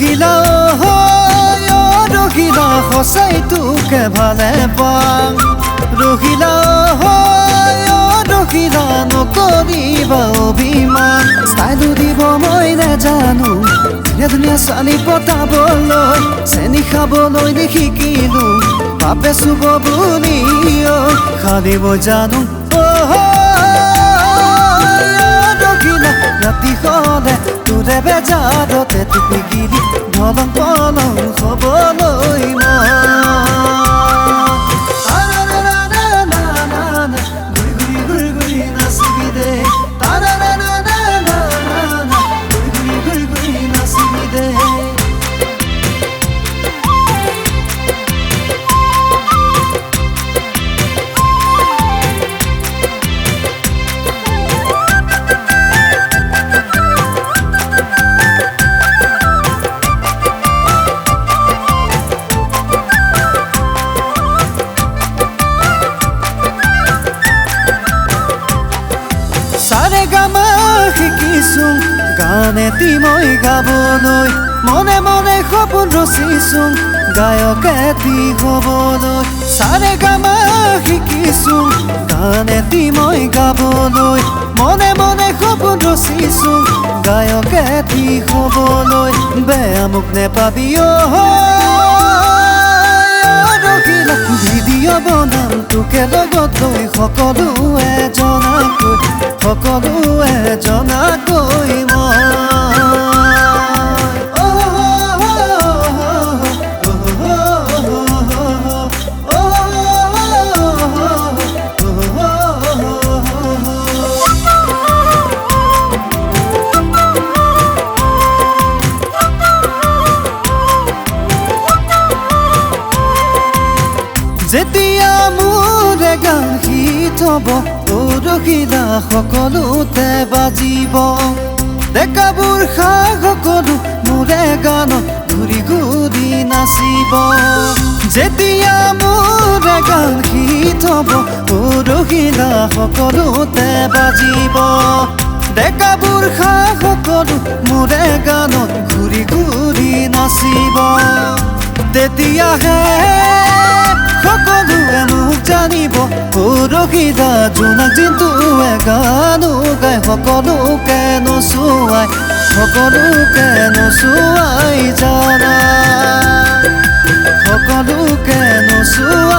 ৰহিলা ৰহিলা সঁচাই তোকে ভালে পাম ৰহিলা ৰহিলা নকৰিবা অভিমান ষ্টাইলো দিব মই নাজানো ধুনীয়া ছোৱালী পতাবলৈ চেনি খাবলৈ নিশিকিলো পাপে চুব বুলি খালিব জানো ৰহিলা ৰাতি হলে তোৰে বেজাৰতে টুপি গিলি ঢলং পলং হবলৈ গান এটি মই গাবলৈ মনে মনে সপোন ৰচিছোঁ গায়ক এটি হ'বলৈ চাৰে গামা শিকিছোঁ গান এটি মই গাবলৈ মনে মনে সপোন ৰচিছোঁ গায়ক এটি হ'বলৈ বেয়া মোক নেপাবি ৰহিলা ভিডিঅ' বনাম তোকে লগত লৈ সকলোৱে জনাকৈ যেতিয়া মোৰে গান হিট হ'ব ৰহিলা সকলোতে বাজিব ডেকাবোৰ সকলো মোৰে গানত ঘূৰি ঘূৰি নাচিব যেতিয়া মোৰে গান হিট হ'ব ৰহিলা সকলোতে বাজিব ডেকাবোৰ সকলো মোৰে গানত ঘূৰি ঘূৰি নাচিব তেতিয়াহে সকলোৱে মোক জানিব ৰহিলা জোনাক জিন্তুৱে গানো গাই সকলোকে নচুৱাই জানা সকলোকে নচুৱাই